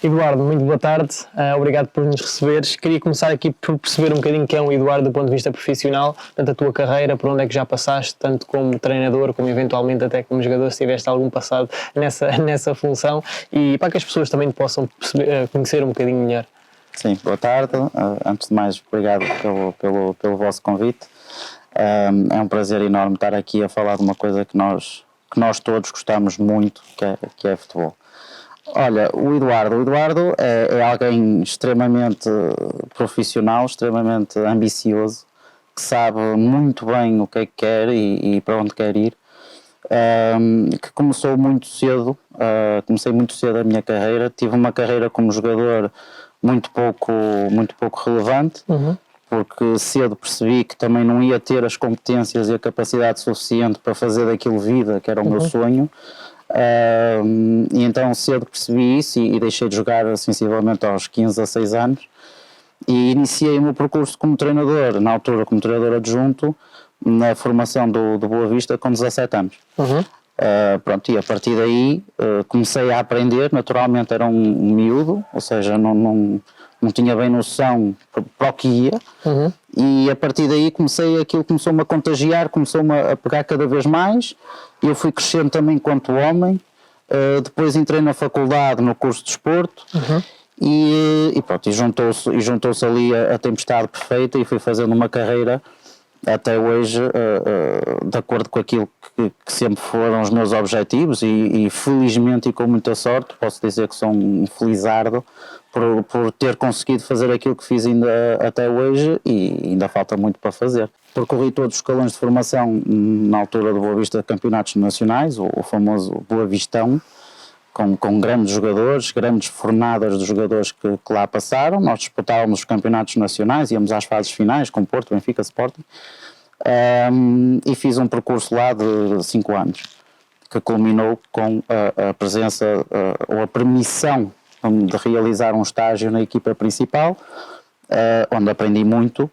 Eduardo, muito boa tarde, obrigado por nos receberes. Queria começar aqui por perceber um bocadinho quem é o Eduardo do ponto de vista profissional, tanto a tua carreira, por onde é que já passaste, tanto como treinador, como eventualmente até como jogador, se tiveste algum passado nessa função, e para que as pessoas também possam conhecer um bocadinho melhor. Sim, boa tarde. Antes de mais, obrigado pelo vosso convite. É um prazer enorme estar aqui a falar de uma coisa que nós todos gostamos muito, que é futebol. Olha, o Eduardo é alguém extremamente profissional, extremamente ambicioso, que sabe muito bem o que é que quer e para onde quer ir, que começou muito cedo, comecei muito cedo a minha carreira, tive uma carreira como jogador muito pouco relevante, porque cedo percebi que também não ia ter as competências e a capacidade suficiente para fazer daquilo vida, que era o meu sonho. E então cedo percebi isso e deixei de jogar sensivelmente aos 15 a 6 anos e iniciei o meu percurso como treinador, na altura como treinador adjunto, na formação do Boa Vista com 17 anos. Pronto, e a partir daí comecei a aprender, naturalmente era um miúdo, ou seja, não tinha bem noção para o que ia, e a partir daí aquilo começou-me a contagiar, começou-me a pegar cada vez mais. Eu fui crescendo também enquanto homem, depois entrei na faculdade no curso de desporto, e pronto, e juntou-se ali a tempestade perfeita e fui fazendo uma carreira até hoje de acordo com aquilo que sempre foram os meus objetivos e felizmente e com muita sorte posso dizer que sou um felizardo por ter conseguido fazer aquilo que fiz ainda até hoje e ainda falta muito para fazer. Percorri todos os escalões de formação na altura do Boa Vista Campeonatos Nacionais, o famoso Boa Vistão, com grandes jogadores, grandes fornadas de jogadores que lá passaram. Nós disputávamos os campeonatos nacionais, íamos às fases finais com Porto, Benfica, Sporting, e fiz um percurso lá de 5 anos, que culminou com a presença ou a permissão de realizar um estágio na equipa principal, onde aprendi muito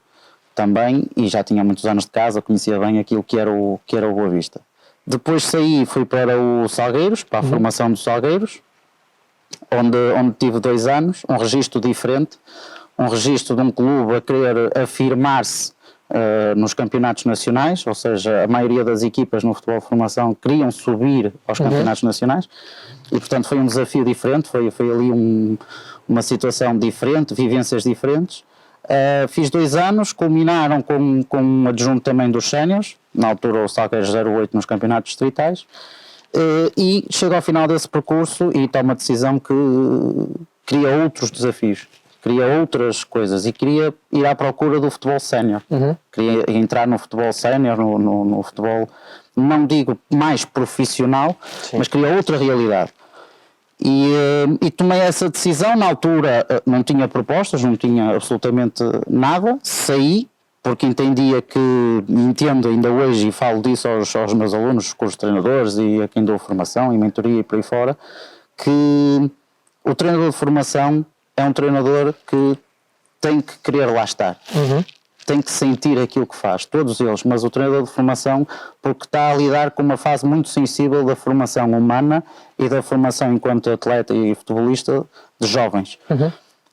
também e já tinha muitos anos de casa, conhecia bem aquilo que era o Boa Vista. Depois saí e fui para o Salgueiros, para a formação dos Salgueiros, onde tive 2 anos, um registro diferente, um registro de um clube a querer afirmar-se nos campeonatos nacionais, ou seja, a maioria das equipas no futebol de formação queriam subir aos campeonatos nacionais e portanto foi um desafio diferente, foi ali uma situação diferente, vivências diferentes. Fiz 2 anos, culminaram com um adjunto também dos séniores, na altura o Salgueiros 08 nos campeonatos distritais, e chego ao final desse percurso e tomo a decisão que queria outros desafios, queria outras coisas e queria ir à procura do futebol sénior, queria entrar no futebol sénior, no futebol, não digo mais profissional, mas queria outra realidade. E tomei essa decisão, na altura não tinha propostas, não tinha absolutamente nada, saí, porque entendia que, entendo ainda hoje e falo disso aos meus alunos, os cursos de treinadores e a quem dou formação e mentoria e por aí fora, que o treinador de formação é um treinador que tem que querer lá estar. Tem que sentir aquilo que faz, todos eles, mas o treinador de formação, porque está a lidar com uma fase muito sensível da formação humana e da formação enquanto atleta e futebolista de jovens.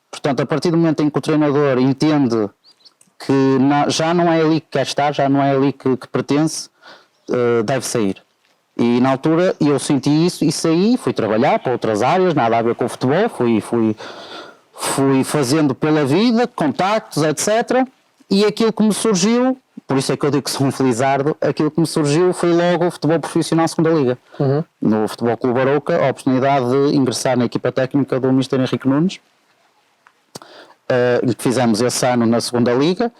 Portanto, a partir do momento em que o treinador entende que já não é ali que quer estar, já não é ali que pertence, deve sair. E na altura eu senti isso e saí, fui trabalhar para outras áreas, nada a ver com o futebol, fui fazendo pela vida, contactos, etc., e aquilo que me surgiu, por isso é que eu digo que sou um felizardo, aquilo que me surgiu foi logo o futebol profissional segunda liga. No Futebol Clube Arouca, a oportunidade de ingressar na equipa técnica do Mr. Henrique Nunes, que fizemos esse ano na segunda liga,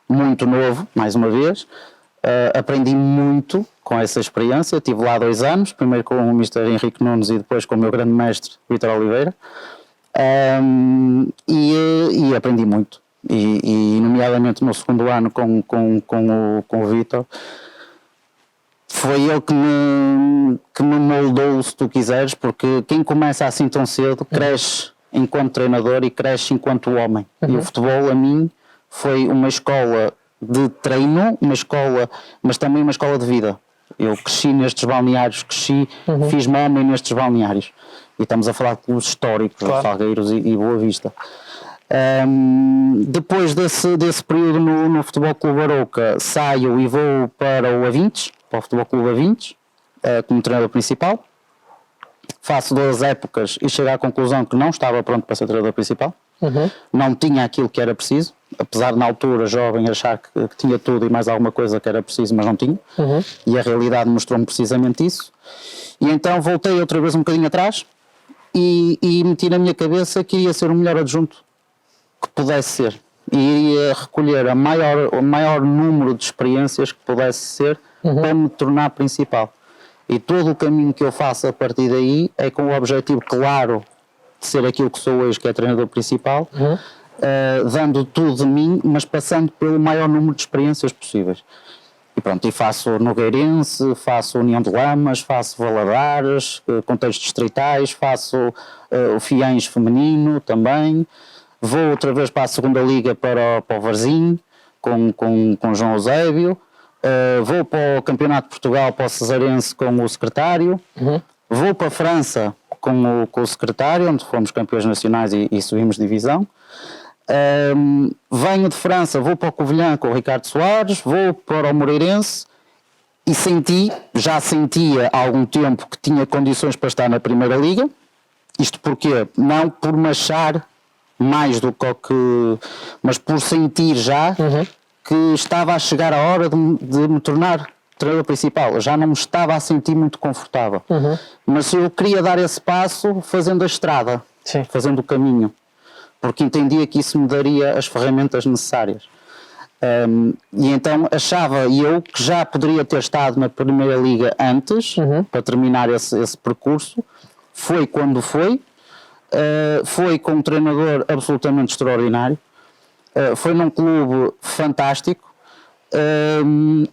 muito novo, mais uma vez. Aprendi muito com essa experiência, estive lá 2 anos, primeiro com o Mr. Henrique Nunes e depois com o meu grande mestre, Vítor Oliveira, e aprendi muito. E nomeadamente no segundo ano com o Vítor, foi ele que me moldou, se tu quiseres, porque quem começa assim tão cedo cresce enquanto treinador e cresce enquanto homem. E o futebol a mim foi uma escola de treino, uma escola, mas também uma escola de vida. Eu cresci nestes balneários, fiz-me homem nestes balneários. E estamos a falar de clubes históricos, Claro. Salgueiros e Boa Vista. Depois desse período no Futebol Clube Arouca, saio e vou para o Avintes, para o Futebol Clube Avintes, como treinador principal. Faço 2 épocas e chego à conclusão que não estava pronto para ser treinador principal. Não tinha aquilo que era preciso, apesar de na altura jovem achar que tinha tudo e mais alguma coisa que era preciso, mas não tinha. E a realidade mostrou-me precisamente isso. E então voltei outra vez um bocadinho atrás e meti na minha cabeça que iria ser o melhor adjunto que pudesse ser. E iria recolher o maior número de experiências que pudesse ser para me tornar principal. E todo o caminho que eu faço a partir daí é com o objetivo claro de ser aquilo que sou hoje, que é treinador principal, dando tudo de mim, mas passando pelo maior número de experiências possíveis. E pronto, e faço Nogueirense, faço União de Lamas, faço Valadares, contextos distritais, faço o Fiães feminino também. Vou outra vez para a segunda liga para o Varzim, com João Eusébio. Vou para o Campeonato de Portugal, para o Cesarense com o secretário. Vou para a França com o secretário, onde fomos campeões nacionais e subimos divisão. Venho de França, vou para o Covilhã com o Ricardo Soares, vou para o Moreirense e já sentia há algum tempo que tinha condições para estar na Primeira Liga. Isto porquê? Não por me achar mais do que mas por sentir já que estava a chegar a hora de me tornar treinador principal. Eu já não me estava a sentir muito confortável, mas eu queria dar esse passo fazendo a estrada, fazendo o caminho, porque entendia que isso me daria as ferramentas necessárias. E então achava eu que já poderia ter estado na Primeira Liga antes, para terminar esse percurso. Foi quando foi. Foi com um treinador absolutamente extraordinário, foi num clube fantástico,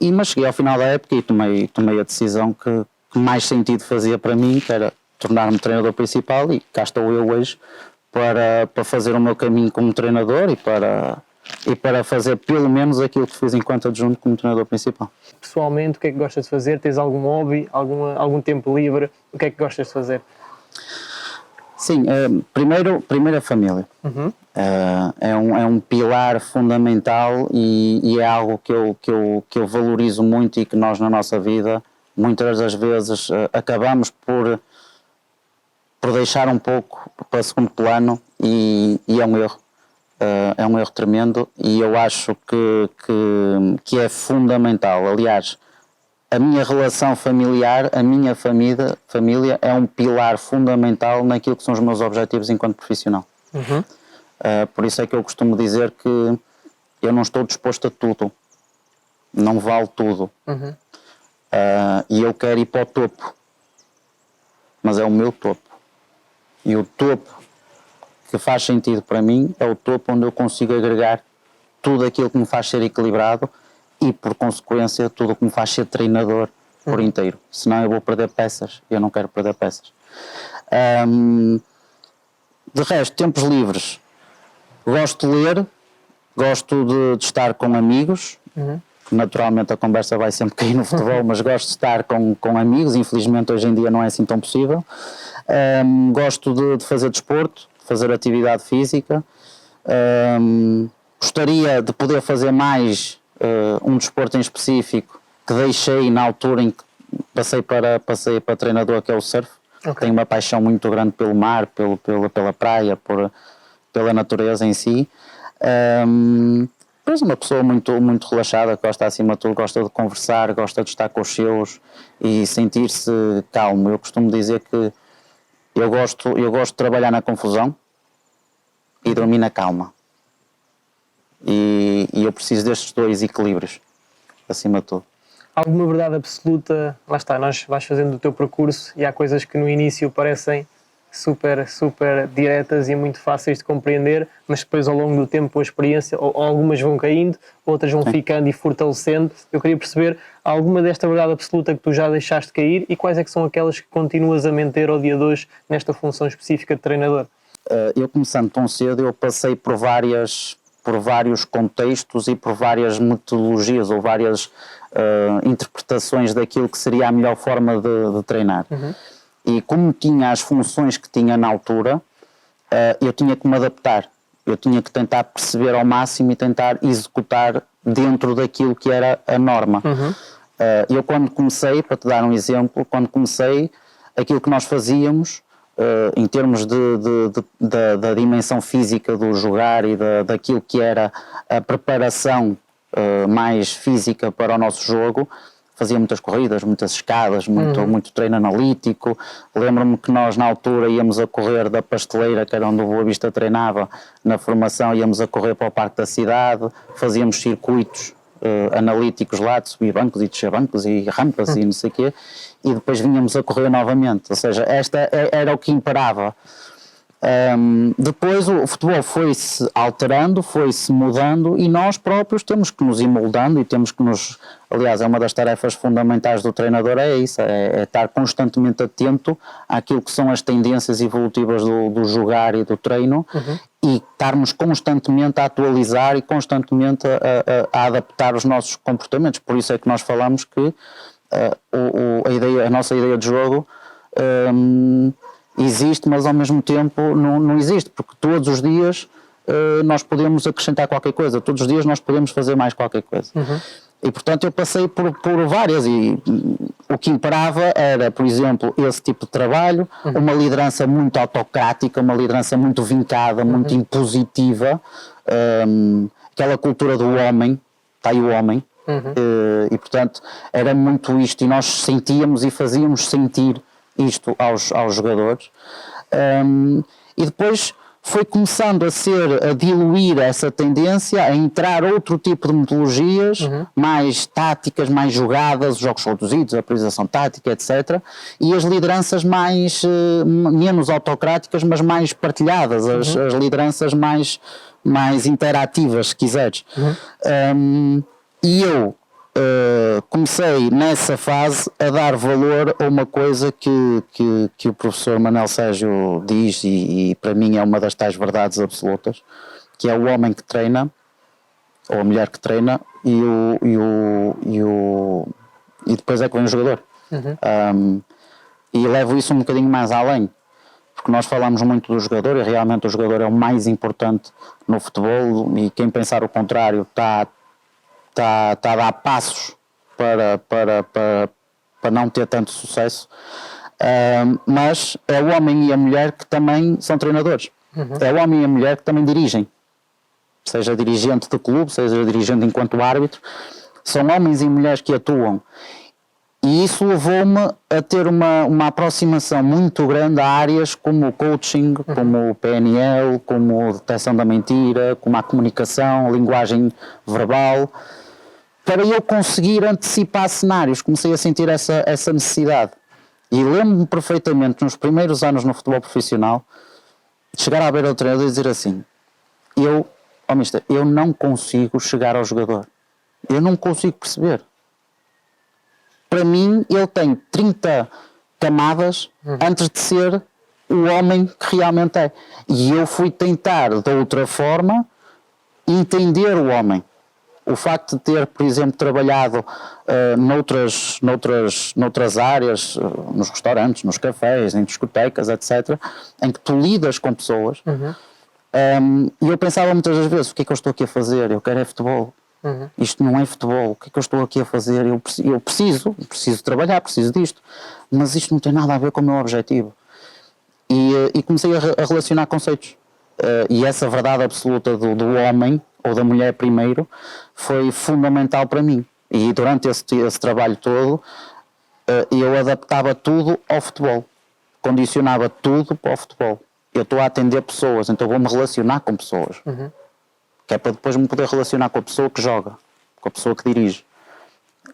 mas cheguei ao final da época e tomei a decisão que mais sentido fazia para mim, que era tornar-me treinador principal, e cá estou eu hoje para fazer o meu caminho como treinador e para fazer pelo menos aquilo que fiz enquanto adjunto como treinador principal. Pessoalmente, o que é que gostas de fazer? Tens algum hobby, algum tempo livre? O que é que gostas de fazer? Sim, primeiro a família. É um pilar fundamental e é algo que eu valorizo muito e que nós na nossa vida muitas das vezes acabamos por deixar um pouco para segundo plano e é um erro. É um erro tremendo e eu acho que é fundamental. Aliás, a minha relação familiar, a minha família é um pilar fundamental naquilo que são os meus objetivos enquanto profissional. Por isso é que eu costumo dizer que eu não estou disposto a tudo, não vale tudo. E eu quero ir para o topo, mas é o meu topo. E o topo que faz sentido para mim é o topo onde eu consigo agregar tudo aquilo que me faz ser equilibrado e, por consequência, tudo o que me faz ser treinador por inteiro. Senão eu vou perder peças, eu não quero perder peças. De resto, tempos livres, gosto de ler, gosto de estar com amigos, naturalmente a conversa vai sempre cair no futebol, mas gosto de estar com amigos, infelizmente hoje em dia não é assim tão possível. Gosto de fazer desporto, de fazer atividade física, gostaria de poder fazer mais um desporto em específico que deixei na altura em que passei para treinador, que é o surf. Tenho uma paixão muito grande pelo mar, pela praia, pela natureza em si. Mas uma pessoa muito, muito relaxada, que gosta acima de tudo, gosta de conversar, gosta de estar com os seus e sentir-se calmo. Eu costumo dizer que eu gosto de trabalhar na confusão e dormir na calma. E eu preciso destes dois equilíbrios, acima de tudo. Alguma verdade absoluta? Lá está, vais fazendo o teu percurso e há coisas que no início parecem super, super diretas e muito fáceis de compreender, mas depois ao longo do tempo a experiência, ou algumas vão caindo, outras vão ficando e fortalecendo. Eu queria perceber alguma desta verdade absoluta que tu já deixaste cair e quais é que são aquelas que continuas a manter ao dia de hoje nesta função específica de treinador? Eu começando tão cedo, eu passei por várias por vários contextos e por várias metodologias ou várias interpretações daquilo que seria a melhor forma de treinar. E como tinha as funções que tinha na altura, eu tinha que me adaptar. Eu tinha que tentar perceber ao máximo e tentar executar dentro daquilo que era a norma. Eu quando comecei, para te dar um exemplo, quando comecei, aquilo que nós fazíamos, em termos da dimensão física do jogar e daquilo que era a preparação mais física para o nosso jogo, fazia muitas corridas, muitas escadas, muito treino analítico. Lembro-me que nós na altura íamos a correr da pasteleira, que era onde o Boa Vista treinava, na formação íamos a correr para o Parque da Cidade, fazíamos circuitos analíticos lá, de subir bancos e descer bancos e rampas e não sei o quê, e depois vinhamos a correr novamente. Ou seja, esta era o que imperava. Depois o futebol foi-se alterando, foi-se mudando e nós próprios temos que nos ir moldando e temos que nos... Aliás, é uma das tarefas fundamentais do treinador, é isso, é estar constantemente atento àquilo que são as tendências evolutivas do jogar e do treino e estarmos constantemente a atualizar e constantemente a adaptar os nossos comportamentos. Por isso é que nós falamos que a nossa ideia de jogo existe, mas ao mesmo tempo não existe, porque todos os dias nós podemos acrescentar qualquer coisa, todos os dias nós podemos fazer mais qualquer coisa. E portanto eu passei por várias e o que imperava era, por exemplo, esse tipo de trabalho, uma liderança muito autocrática, uma liderança muito vincada, muito impositiva, aquela cultura do homem, está aí o homem, e portanto era muito isto e nós sentíamos e fazíamos sentir isto aos jogadores, e depois foi começando a diluir essa tendência, a entrar outro tipo de metodologias, mais táticas, mais jogadas, jogos reduzidos, a priorização tática, etc. E as lideranças menos autocráticas, mas mais partilhadas, as lideranças mais interativas, se quiseres. E eu comecei nessa fase a dar valor a uma coisa que o professor Manuel Sérgio diz e para mim é uma das tais verdades absolutas, que é o homem que treina, ou a mulher que treina, e depois é que vem o jogador. E levo isso um bocadinho mais além, porque nós falamos muito do jogador e realmente o jogador é o mais importante no futebol e quem pensar o contrário está a dar passos para não ter tanto sucesso, mas é o homem e a mulher que também são treinadores, é o homem e a mulher que também dirigem, seja dirigente de clube, seja dirigente enquanto árbitro, são homens e mulheres que atuam. E isso levou-me a ter uma aproximação muito grande a áreas como o coaching, como o PNL, como a detecção da mentira, como a comunicação, a linguagem verbal, para eu conseguir antecipar cenários. Comecei a sentir essa necessidade. E lembro-me perfeitamente, nos primeiros anos no futebol profissional, de chegar à beira do treinador e dizer assim: mister, eu não consigo chegar ao jogador. Eu não consigo perceber. Para mim, ele tem 30 camadas antes de ser o homem que realmente é. E eu fui tentar, de outra forma, entender o homem. O facto de ter, por exemplo, trabalhado noutras áreas, nos restaurantes, nos cafés, em discotecas, etc., em que tu lidas com pessoas, e eu pensava muitas das vezes: o que é que eu estou aqui a fazer? Eu quero é futebol. Isto não é futebol, o que é que eu estou aqui a fazer? Eu preciso trabalhar, preciso disto, mas isto não tem nada a ver com o meu objetivo. E comecei a relacionar conceitos. E essa verdade absoluta do homem, ou da mulher primeiro, foi fundamental para mim. E durante esse trabalho todo, eu adaptava tudo ao futebol, condicionava tudo para o futebol. Eu estou a atender pessoas, então vou-me relacionar com pessoas. Que é para depois me poder relacionar com a pessoa que joga, com a pessoa que dirige.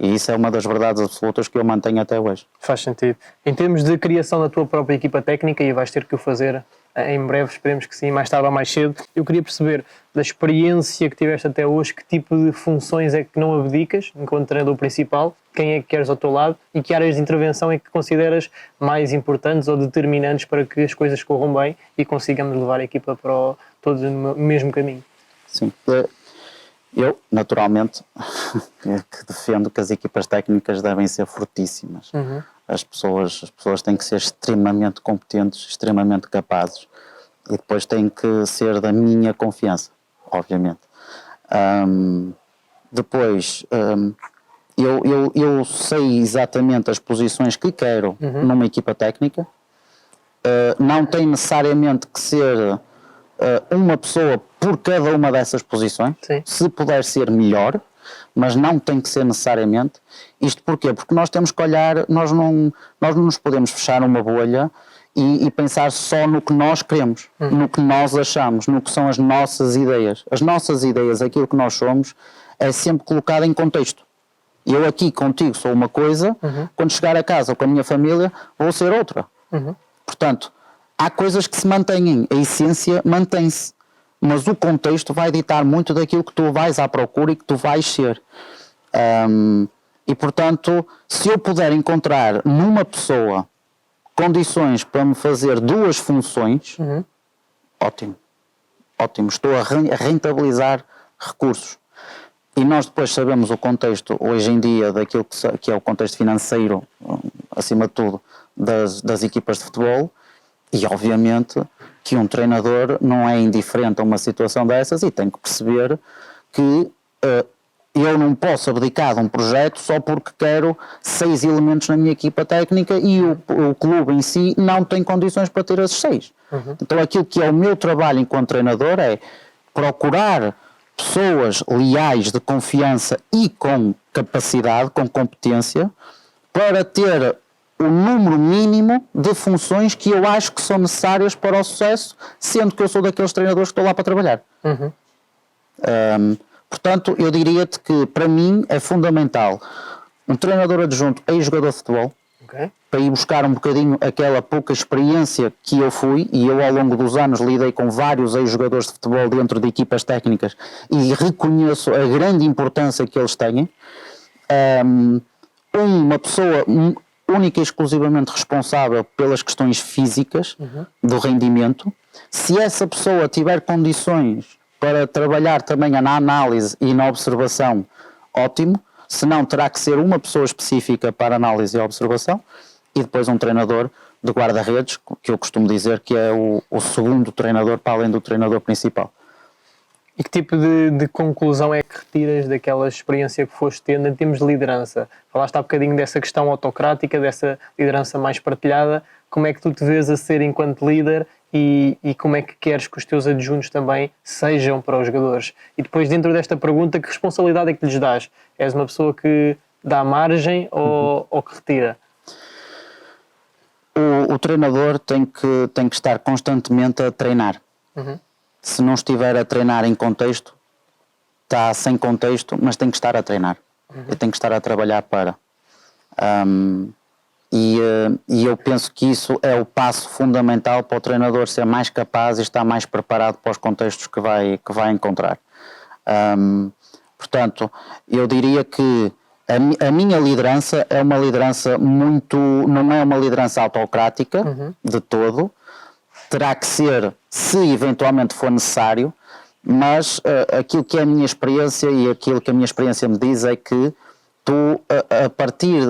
E isso é uma das verdades absolutas que eu mantenho até hoje. Faz sentido. Em termos de criação da tua própria equipa técnica, e vais ter que o fazer em breve, esperemos que sim, mais tarde ou mais cedo, eu queria perceber, da experiência que tiveste até hoje, que tipo de funções é que não abdicas enquanto treinador principal, quem é que queres ao teu lado e que áreas de intervenção é que consideras mais importantes ou determinantes para que as coisas corram bem e consigamos levar a equipa para todos no mesmo caminho. Sim. Eu, naturalmente, que defendo que as equipas técnicas devem ser fortíssimas. As pessoas têm que ser extremamente competentes, extremamente capazes, e depois têm que ser da minha confiança, obviamente. Depois, eu sei exatamente as posições que quero numa equipa técnica. Não tem necessariamente que ser uma pessoa por cada uma dessas posições. Sim. Se puder ser melhor, mas não tem que ser necessariamente. Isto porquê? Porque nós temos que olhar, nós não nos podemos fechar uma bolha e pensar só no que nós queremos, no que nós achamos, no que são as nossas ideias. As nossas ideias, aquilo que nós somos, é sempre colocado em contexto. Eu aqui contigo sou uma coisa, quando chegar a casa ou com a minha família vou ser outra. Portanto, há coisas que se mantêm, a essência mantém-se, mas o contexto vai ditar muito daquilo que tu vais à procura e que tu vais ser. E portanto, se eu puder encontrar numa pessoa condições para me fazer duas funções, ótimo, estou a rentabilizar recursos. E nós depois sabemos o contexto, hoje em dia, daquilo que é o contexto financeiro, acima de tudo, das equipas de futebol, e obviamente que um treinador não é indiferente a uma situação dessas e tem que perceber que eu não posso abdicar de um projeto só porque quero 6 elementos na minha equipa técnica e o clube em si não tem condições para ter esses 6. Então aquilo que é o meu trabalho enquanto treinador é procurar pessoas leais, de confiança e com capacidade, com competência, para ter o número mínimo de funções que eu acho que são necessárias para o sucesso, sendo que eu sou daqueles treinadores que estou lá para trabalhar. Portanto, eu diria-te que para mim é fundamental um treinador adjunto ex-jogador de futebol, para ir buscar um bocadinho aquela pouca experiência que eu fui, e eu ao longo dos anos lidei com vários ex-jogadores de futebol dentro de equipas técnicas e reconheço a grande importância que eles têm. Uma pessoa única e exclusivamente responsável pelas questões físicas do rendimento. Se essa pessoa tiver condições para trabalhar também na análise e na observação, ótimo. Se não, terá que ser uma pessoa específica para análise e observação, e depois um treinador de guarda-redes, que eu costumo dizer que é o segundo treinador para além do treinador principal. E que tipo de conclusão é que retiras daquela experiência que foste tendo em termos de liderança? Falaste há bocadinho dessa questão autocrática, dessa liderança mais partilhada. Como é que tu te vês a ser enquanto líder e como é que queres que os teus adjuntos também sejam para os jogadores? E depois, dentro desta pergunta, que responsabilidade é que lhes dás? És uma pessoa que dá margem ou que retira? O treinador tem que estar constantemente a treinar. Se não estiver a treinar em contexto, está sem contexto, mas tem que estar a treinar. E tem que estar a trabalhar para. E eu penso que isso é o passo fundamental para o treinador ser mais capaz e estar mais preparado para os contextos que vai encontrar. Portanto, eu diria que a minha liderança é uma liderança não é uma liderança autocrática de todo. Terá que ser, se eventualmente for necessário, mas aquilo que é a minha experiência e aquilo que a minha experiência me diz é que tu, a partir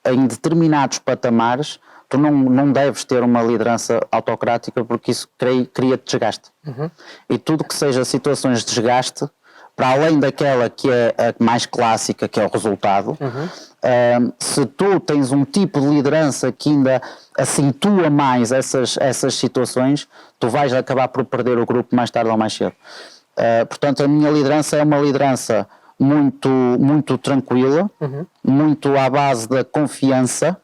em determinados patamares, tu não deves ter uma liderança autocrática, porque isso cria-te desgaste. E tudo que seja situações de desgaste, para além daquela que é a mais clássica, que é o resultado, se tu tens um tipo de liderança que ainda acentua mais essas situações, tu vais acabar por perder o grupo mais tarde ou mais cedo. Portanto, a minha liderança é uma liderança muito, muito tranquila, muito à base da confiança,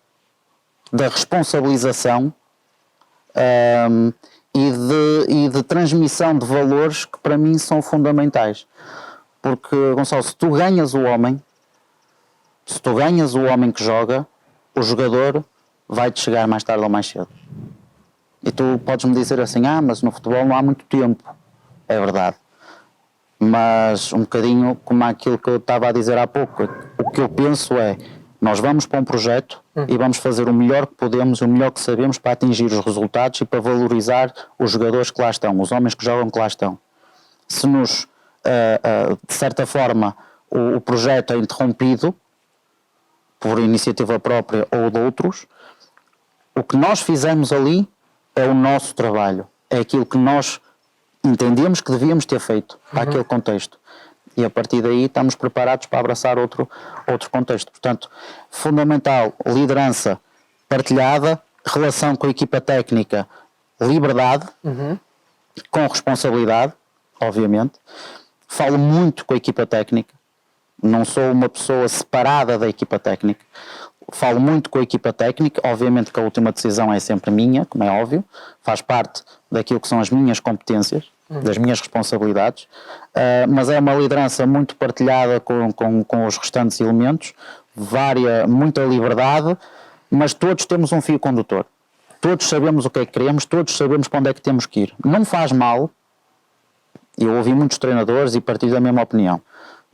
da responsabilização e de transmissão de valores que para mim são fundamentais. Porque, Gonçalo, se tu ganhas o homem que joga, o jogador vai-te chegar mais tarde ou mais cedo. E tu podes-me dizer assim, mas no futebol não há muito tempo. É verdade. Mas um bocadinho como aquilo que eu estava a dizer há pouco, o que eu penso é, nós vamos para um projeto e vamos fazer o melhor que podemos, o melhor que sabemos para atingir os resultados e para valorizar os jogadores que lá estão, os homens que jogam que lá estão. se nos, de certa forma, o projeto é interrompido por iniciativa própria ou de outros, o que nós fizemos ali é o nosso trabalho, é aquilo que nós entendemos que devíamos ter feito para aquele contexto. E a partir daí estamos preparados para abraçar outro contexto. Portanto, fundamental, liderança partilhada, relação com a equipa técnica, liberdade, com responsabilidade, obviamente. Falo muito com a equipa técnica, não sou uma pessoa separada da equipa técnica. Falo muito com a equipa técnica, obviamente que a última decisão é sempre minha, como é óbvio, faz parte daquilo que são as minhas competências, das minhas responsabilidades, mas é uma liderança muito partilhada com os restantes elementos, muita liberdade, mas todos temos um fio condutor. Todos sabemos o que é que queremos, todos sabemos para onde é que temos que ir. Não faz mal, eu ouvi muitos treinadores e partilho da mesma opinião,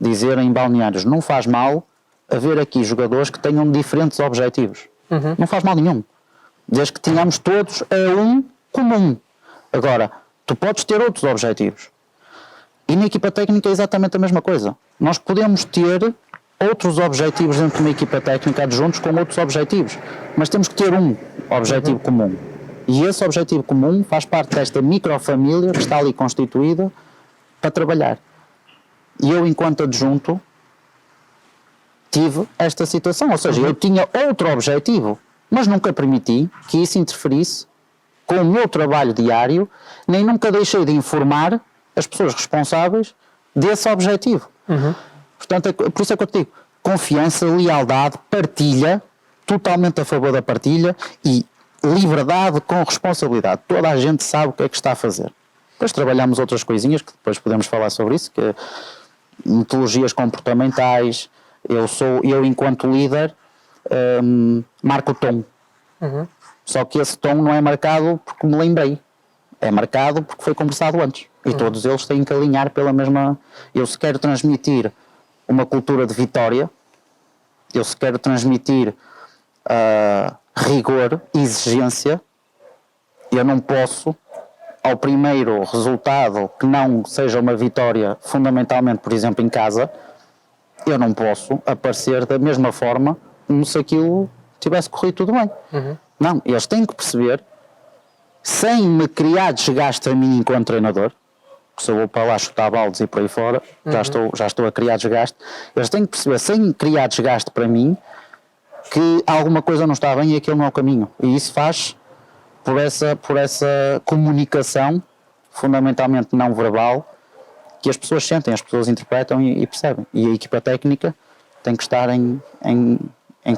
dizerem em balneários, não faz mal haver aqui jogadores que tenham diferentes objetivos. Não faz mal nenhum. Desde que tenhamos todos um comum. Agora, tu podes ter outros objetivos. E na equipa técnica é exatamente a mesma coisa. Nós podemos ter outros objetivos dentro de uma equipa técnica adjuntos com outros objetivos. Mas temos que ter um objetivo comum. E esse objetivo comum faz parte desta microfamília que está ali constituída para trabalhar. E eu, enquanto adjunto, tive esta situação, ou seja, eu tinha outro objetivo, mas nunca permiti que isso interferisse com o meu trabalho diário, nem nunca deixei de informar as pessoas responsáveis desse objetivo. Portanto, por isso é que eu te digo, confiança, lealdade, partilha, totalmente a favor da partilha e liberdade com responsabilidade. Toda a gente sabe o que é que está a fazer. Depois trabalhamos outras coisinhas, que depois podemos falar sobre isso, que metodologias comportamentais. Eu enquanto líder, marco o tom. Só que esse tom não é marcado porque me lembrei. É marcado porque foi conversado antes. E todos eles têm que alinhar pela mesma... Eu, se quero transmitir uma cultura de vitória, eu, se quero transmitir rigor, exigência, eu não posso, ao primeiro resultado que não seja uma vitória, fundamentalmente, por exemplo, em casa, eu não posso aparecer da mesma forma como se aquilo tivesse corrido tudo bem. Não, eles têm que perceber, sem me criar desgaste a mim enquanto treinador, porque se eu vou para lá chutar baldes e por aí fora, já estou a criar desgaste, eles têm que perceber, sem criar desgaste para mim, que alguma coisa não está bem e aquele não é o caminho. E isso faz por essa comunicação, fundamentalmente não verbal, que as pessoas sentem, as pessoas interpretam e percebem. E a equipa técnica tem que estar em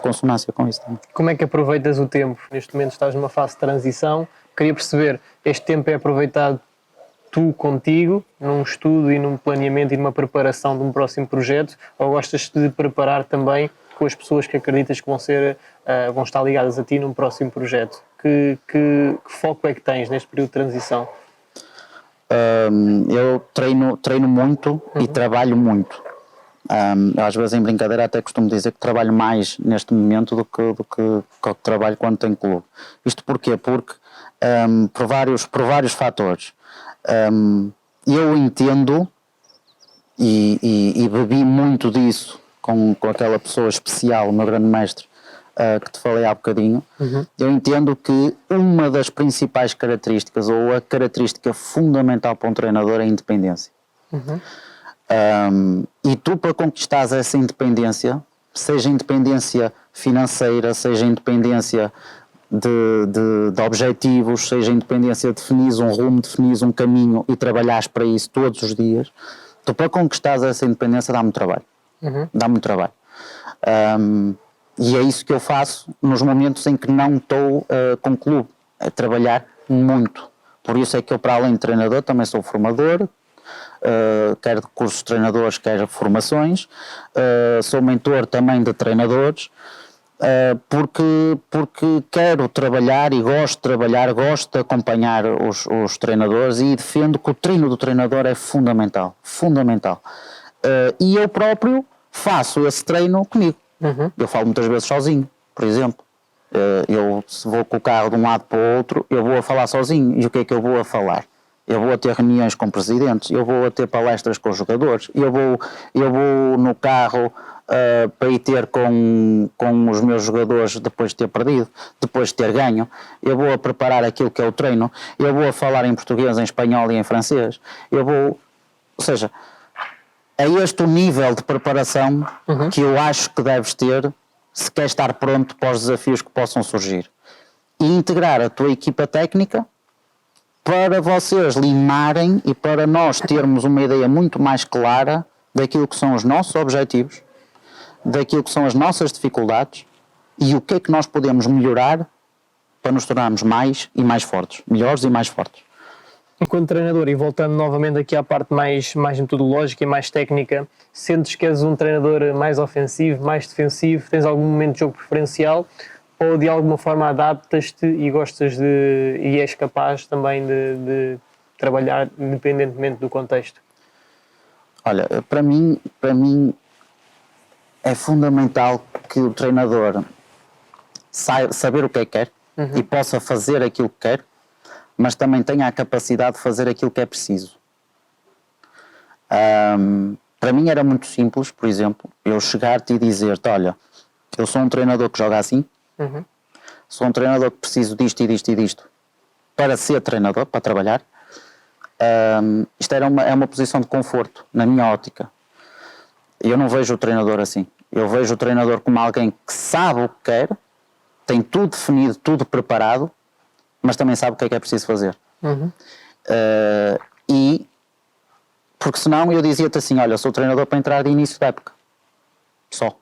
consonância com isso também. Como é que aproveitas o tempo? Neste momento estás numa fase de transição. Queria perceber, este tempo é aproveitado tu contigo, num estudo e num planeamento e numa preparação de um próximo projeto, ou gostas de preparar também com as pessoas que acreditas que vão estar ligadas a ti num próximo projeto? Que foco é que tens neste período de transição? Eu treino muito e trabalho muito. Às vezes em brincadeira até costumo dizer que trabalho mais neste momento do que trabalho quando tenho clube. Isto porquê? Porque por vários fatores. Eu entendo e bebi muito disso com aquela pessoa especial, o meu grande mestre, que te falei há bocadinho. Eu entendo que uma das principais características, ou a característica fundamental para um treinador, é a independência. E tu, para conquistares essa independência, seja independência financeira, seja independência de objetivos, seja independência de definires um rumo, definires um caminho e trabalhares para isso todos os dias, tu, para conquistares essa independência, dá-me trabalho. Dá-me trabalho. E é isso que eu faço nos momentos em que não estou com o clube, é trabalhar muito. Por isso é que eu, para além de treinador, também sou formador, quer de cursos de treinadores, quer de formações, sou mentor também de treinadores, porque quero trabalhar e gosto de trabalhar, gosto de acompanhar os treinadores e defendo que o treino do treinador é fundamental. E eu próprio faço esse treino comigo. Eu falo muitas vezes sozinho, por exemplo. Eu, se vou com o carro de um lado para o outro, eu vou a falar sozinho. E o que é que eu vou a falar? eu vou a ter reuniões com presidentes, eu vou a ter palestras com os jogadores, eu vou no carro para ir ter com os meus jogadores depois de ter perdido, depois de ter ganho, eu vou a preparar aquilo que é o treino, eu vou a falar em português, em espanhol e em francês, ou seja, é este o nível de preparação que eu acho que deves ter se queres estar pronto para os desafios que possam surgir. E integrar a tua equipa técnica para vocês limarem e para nós termos uma ideia muito mais clara daquilo que são os nossos objetivos, daquilo que são as nossas dificuldades e o que é que nós podemos melhorar para nos tornarmos mais e mais fortes, melhores e mais fortes. Enquanto treinador, e voltando novamente aqui à parte mais metodológica e mais técnica, sentes que és um treinador mais ofensivo, mais defensivo, tens algum momento de jogo preferencial ou de alguma forma adaptas-te e gostas e és capaz também de trabalhar independentemente do contexto? Olha, para mim é fundamental que o treinador saiba saber o que é que quer e possa fazer aquilo que quer, mas também tenha a capacidade de fazer aquilo que é preciso. Para mim era muito simples, por exemplo, eu chegar-te e dizer-te, olha, eu sou um treinador que joga assim, sou um treinador que preciso disto e disto e disto para ser treinador, para trabalhar. Isto é uma posição de conforto, na minha ótica. Eu não vejo o treinador assim. Eu vejo o treinador como alguém que sabe o que quer, tem tudo definido, tudo preparado, mas também sabe o que é preciso fazer. E porque senão eu dizia-te assim, olha, sou treinador para entrar de início da época só,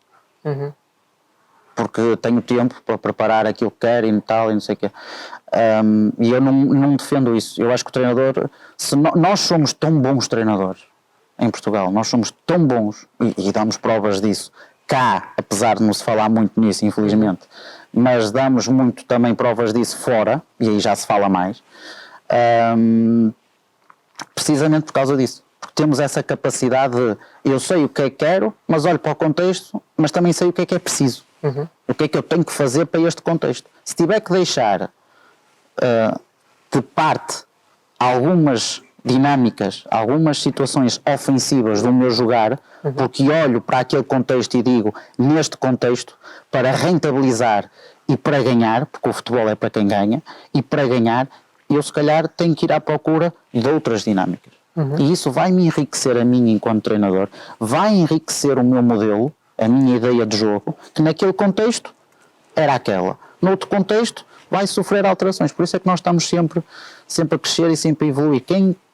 porque tenho tempo para preparar aquilo que quero e tal e não sei o quê, e eu não defendo isso. Eu acho que o treinador, nós somos tão bons treinadores em Portugal, nós somos tão bons e damos provas disso cá, apesar de não se falar muito nisso, infelizmente, mas damos muito também provas disso fora, e aí já se fala mais, precisamente por causa disso, porque temos essa capacidade de, eu sei o que é que quero, mas olho para o contexto, mas também sei o que é preciso, o que é que eu tenho que fazer para este contexto. Se tiver que deixar de parte algumas dinâmicas, algumas situações ofensivas do meu jogar, porque olho para aquele contexto e digo, neste contexto, para rentabilizar e para ganhar, porque o futebol é para quem ganha, e para ganhar, eu se calhar tenho que ir à procura de outras dinâmicas. E isso vai-me enriquecer a mim enquanto treinador, vai enriquecer o meu modelo, a minha ideia de jogo, que naquele contexto era aquela. No outro contexto vai sofrer alterações, por isso é que nós estamos sempre a crescer e sempre a evoluir.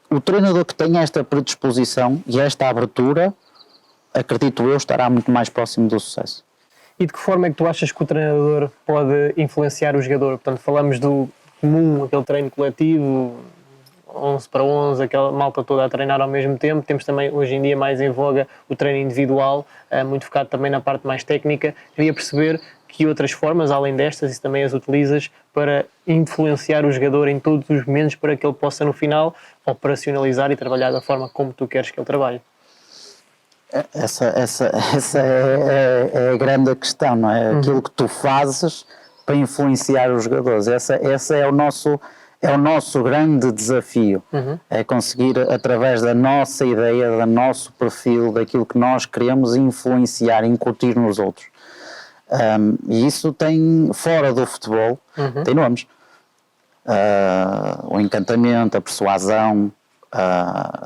O treinador que tem esta predisposição e esta abertura, acredito eu, estará muito mais próximo do sucesso. E de que forma é que tu achas que o treinador pode influenciar o jogador? Portanto, falamos do comum, aquele treino coletivo, 11 para 11, aquela malta toda a treinar ao mesmo tempo. Temos também, hoje em dia, mais em voga o treino individual, muito focado também na parte mais técnica. Queria perceber que outras formas, além destas, e também as utilizas para influenciar o jogador em todos os momentos para que ele possa, no final, operacionalizar e trabalhar da forma como tu queres que ele trabalhe. Essa é a grande questão, não é? Aquilo que tu fazes para influenciar os jogadores. Esse é o nosso grande desafio. É conseguir, através da nossa ideia, do nosso perfil, daquilo que nós queremos influenciar, incutir nos outros. E isso tem, fora do futebol, tem nomes. O encantamento, a persuasão,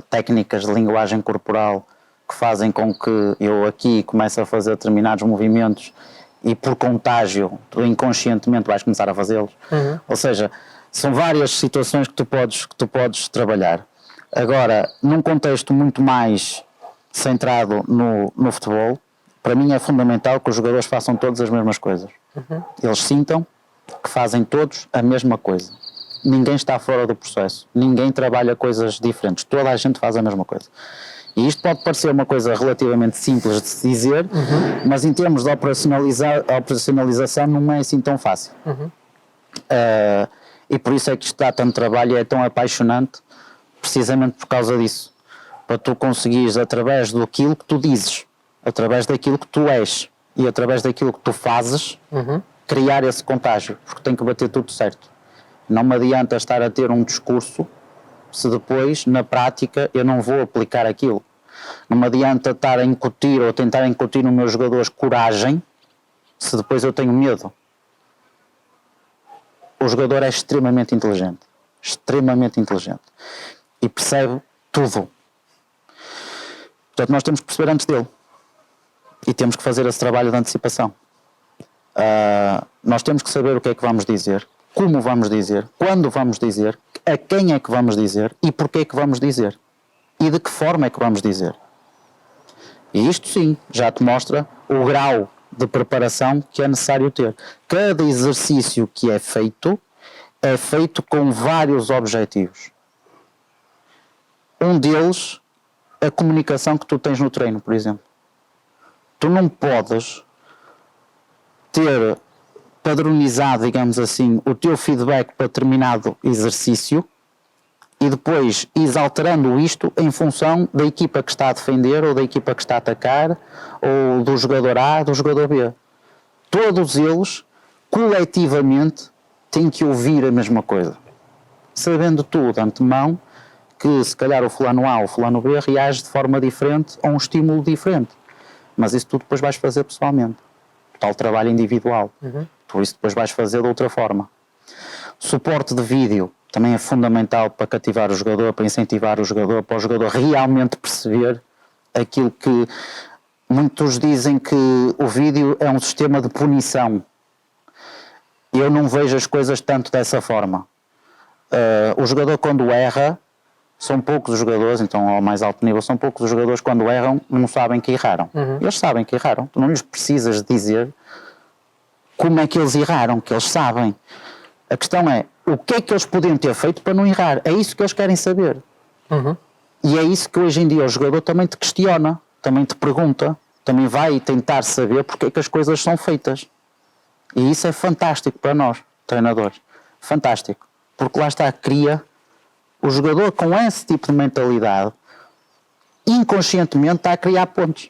técnicas de linguagem corporal que fazem com que eu aqui comece a fazer determinados movimentos e por contágio, tu inconscientemente vais começar a fazê-los. Ou seja, são várias situações que tu podes trabalhar. Agora, num contexto muito mais centrado no futebol, para mim é fundamental que os jogadores façam todas as mesmas coisas. Eles sintam que fazem todos a mesma coisa. Ninguém está fora do processo. Ninguém trabalha coisas diferentes. Toda a gente faz a mesma coisa. E isto pode parecer uma coisa relativamente simples de se dizer, mas em termos de operacionalização não é assim tão fácil. E por isso é que isto dá tanto trabalho e é tão apaixonante, precisamente por causa disso. Para tu conseguires, através daquilo que tu dizes, através daquilo que tu és e através daquilo que tu fazes, criar esse contágio, porque tem que bater tudo certo. Não me adianta estar a ter um discurso se depois, na prática, eu não vou aplicar aquilo. Não me adianta estar a incutir ou tentar incutir nos meus jogadores coragem, se depois eu tenho medo. O jogador é extremamente inteligente. Extremamente inteligente. E percebe tudo. Portanto, nós temos que perceber antes dele. E temos que fazer esse trabalho de antecipação. Nós temos que saber o que é que vamos dizer, como vamos dizer, quando vamos dizer, a quem é que vamos dizer e porquê é que vamos dizer. E de que forma é que vamos dizer. E isto sim, já te mostra o grau de preparação que é necessário ter. Cada exercício que é feito com vários objetivos. Um deles, a comunicação que tu tens no treino, por exemplo. Tu não podes ter padronizado, digamos assim, o teu feedback para determinado exercício e depois ires alterando isto em função da equipa que está a defender ou da equipa que está a atacar ou do jogador A, do jogador B. Todos eles, coletivamente, têm que ouvir a mesma coisa. Sabendo tu, de antemão, que se calhar o fulano A ou o fulano B reage de forma diferente a um estímulo diferente. Mas isso tu depois vais fazer pessoalmente. Tal trabalho individual. Tu isso depois vais fazer de outra forma. Suporte de vídeo também é fundamental para cativar o jogador, para incentivar o jogador, para o jogador realmente perceber aquilo que muitos dizem que o vídeo é um sistema de punição. Eu não vejo as coisas tanto dessa forma. O jogador quando erra, são poucos os jogadores, então ao mais alto nível, são poucos os jogadores quando erram, não sabem que erraram. Eles sabem que erraram. Tu não lhes precisas dizer como é que eles erraram, que eles sabem. A questão é, o que é que eles podiam ter feito para não errar? É isso que eles querem saber. E é isso que hoje em dia o jogador também te questiona, também te pergunta, também vai tentar saber porque é que as coisas são feitas. E isso é fantástico para nós, treinadores. Fantástico. Porque lá está, cria o jogador com esse tipo de mentalidade, inconscientemente está a criar pontos.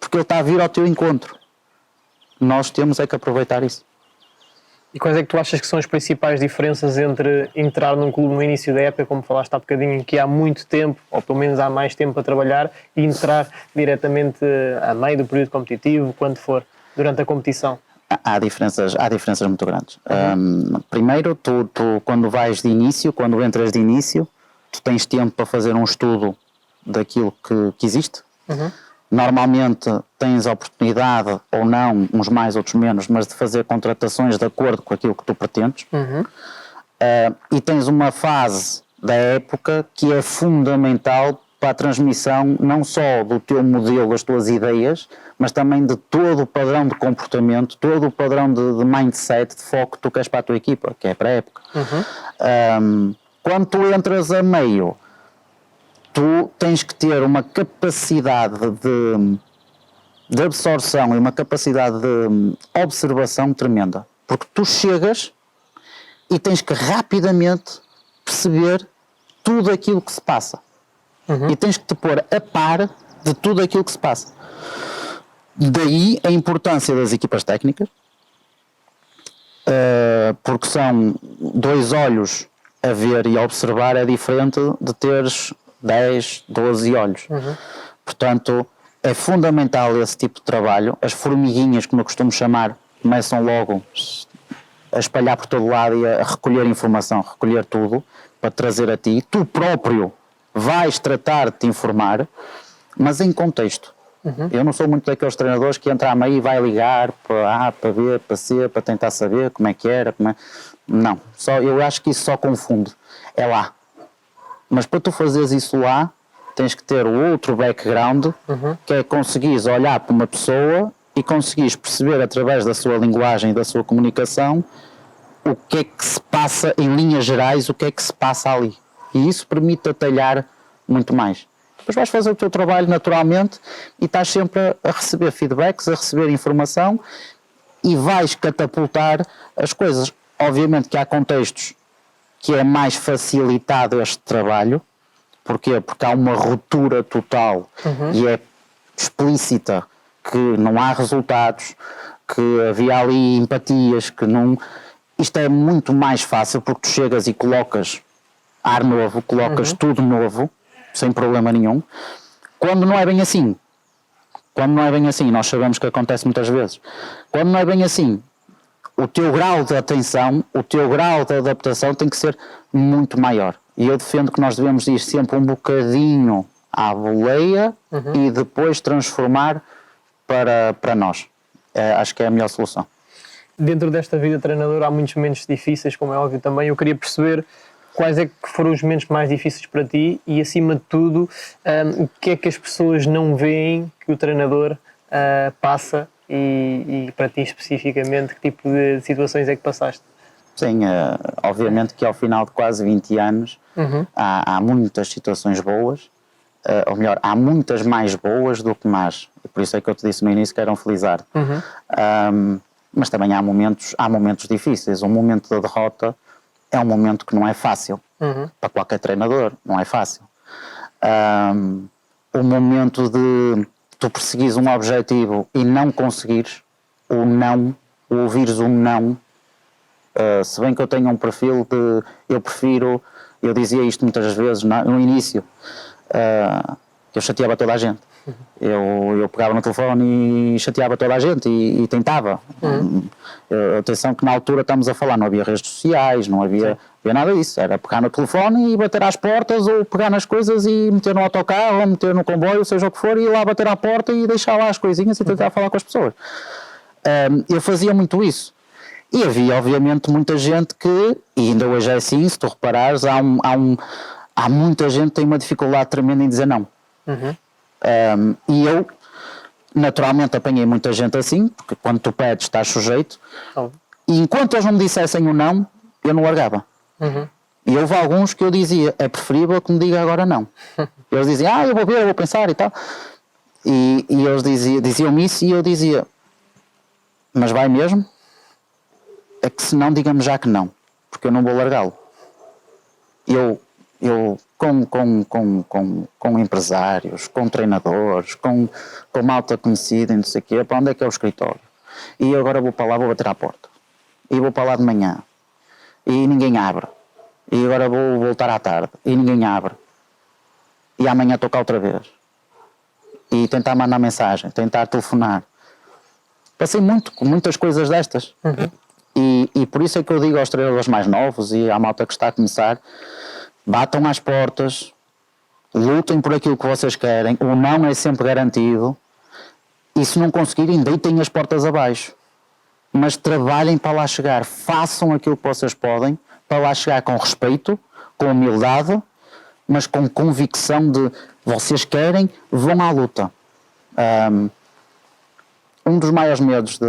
Porque ele está a vir ao teu encontro. Nós temos é que aproveitar isso. E quais é que tu achas que são as principais diferenças entre entrar num clube no início da época, como falaste há bocadinho, que há muito tempo, ou pelo menos há mais tempo a trabalhar, e entrar diretamente a meio do período competitivo, quando for, durante a competição? Há diferenças muito grandes. Primeiro, tu quando vais de início, quando entras de início, tu tens tempo para fazer um estudo daquilo que existe. Normalmente tens a oportunidade, ou não, uns mais, outros menos, mas de fazer contratações de acordo com aquilo que tu pretendes. E tens uma fase da época que é fundamental para a transmissão não só do teu modelo, das tuas ideias, mas também de todo o padrão de comportamento, todo o padrão de mindset, de foco que tu queres para a tua equipa, que é para a época. Quando tu entras a meio, tu tens que ter uma capacidade de absorção e uma capacidade de observação tremenda, porque tu chegas e tens que rapidamente perceber tudo aquilo que se passa. E tens que te pôr a par de tudo aquilo que se passa. Daí a importância das equipas técnicas, porque são dois olhos a ver e a observar, é diferente de teres 10, 12 olhos. Portanto, é fundamental esse tipo de trabalho. As formiguinhas, como eu costumo chamar, começam logo a espalhar por todo lado e a recolher informação, recolher tudo, para trazer a ti. Tu próprio vais tratar de te informar, mas em contexto. Eu não sou muito daqueles treinadores que entra a meio e vai ligar para A, para B, para C, para tentar saber como é que era. Não, eu acho que isso só confunde. É lá. Mas para tu fazeres isso lá, tens que ter o outro background, que é conseguires olhar para uma pessoa e conseguires perceber através da sua linguagem e da sua comunicação o que é que se passa, em linhas gerais, o que é que se passa ali. E isso permite atalhar muito mais. Depois vais fazer o teu trabalho naturalmente e estás sempre a receber feedbacks, a receber informação e vais catapultar as coisas. Obviamente que há contextos que é mais facilitado este trabalho. Porquê? Porque há uma ruptura total e é explícita que não há resultados, que havia ali empatias, que não... Isto é muito mais fácil porque tu chegas e colocas ar novo, colocas tudo novo, sem problema nenhum, quando não é bem assim. Quando não é bem assim, nós sabemos que acontece muitas vezes, quando não é bem assim, o teu grau de atenção, o teu grau de adaptação tem que ser muito maior. E eu defendo que nós devemos ir sempre um bocadinho à boleia e depois transformar para nós. Acho que é a melhor solução. Dentro desta vida de treinador há muitos momentos difíceis, como é óbvio também. Eu queria perceber quais é que foram os momentos mais difíceis para ti e, acima de tudo, o que é que as pessoas não veem que o treinador passa e para ti especificamente, que tipo de situações é que passaste? Sim, obviamente que ao final de quase 20 anos há muitas situações boas, ou melhor, há muitas mais boas do que más. Por isso é que eu te disse no início que era um felizardo. Mas também há momentos difíceis. Um momento da derrota é um momento que não é fácil. Para qualquer treinador, não é fácil. O momento de tu perseguires um objetivo e não conseguires, o ouvires um não, se bem que eu tenho um perfil de, eu dizia isto muitas vezes no início, eu chateava toda a gente. Eu pegava no telefone e chateava toda a gente e tentava. Atenção que na altura estamos a falar, não havia redes sociais, não havia nada disso. Era pegar no telefone e bater às portas, ou pegar nas coisas e meter no autocarro, ou meter no comboio, seja o que for, e ir lá bater à porta e deixar lá as coisinhas e tentar falar com as pessoas. Eu fazia muito isso. E havia obviamente muita gente que, e ainda hoje é assim, se tu reparares, há muita gente que tem uma dificuldade tremenda em dizer não. E eu naturalmente apanhei muita gente assim, porque quando tu pedes estás sujeito, e enquanto eles não me dissessem o não, eu não largava. E houve alguns que eu dizia, é preferível que me diga agora não. Eles diziam, eu vou ver, eu vou pensar e tal, e eles diziam-me isso, e eu dizia, mas vai mesmo? É que se não, diga-me já que não, porque eu não vou largá-lo. Eu com empresários, com treinadores, com malta conhecida e não sei o quê, para onde é que é o escritório? E agora vou para lá, vou bater à porta. E vou para lá de manhã. E ninguém abre. E agora vou voltar à tarde. E ninguém abre. E amanhã estou cá outra vez. E tentar mandar mensagem, tentar telefonar. Passei muitas coisas destas. E por isso é que eu digo aos treinadores mais novos e à malta que está a começar, batam às portas, lutem por aquilo que vocês querem, o não é sempre garantido, e se não conseguirem, deitem as portas abaixo. Mas trabalhem para lá chegar, façam aquilo que vocês podem, para lá chegar com respeito, com humildade, mas com convicção de vocês querem, vão à luta. Um dos maiores medos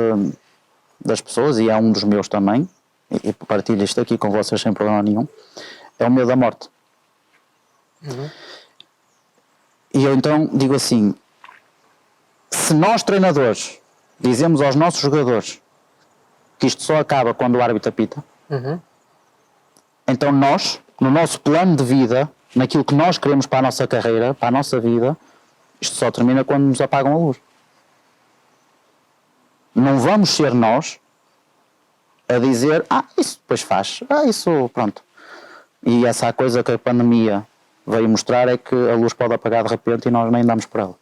das pessoas, e é um dos meus também, e partilho isto aqui com vocês sem problema nenhum, é o medo da morte. E eu então digo assim, se nós treinadores dizemos aos nossos jogadores que isto só acaba quando o árbitro apita, então nós, no nosso plano de vida, naquilo que nós queremos para a nossa carreira, para a nossa vida, isto só termina quando nos apagam a luz. Não vamos ser nós a dizer, isso depois faz, isso pronto. E essa coisa que a pandemia veio mostrar é que a luz pode apagar de repente e nós nem damos por ela.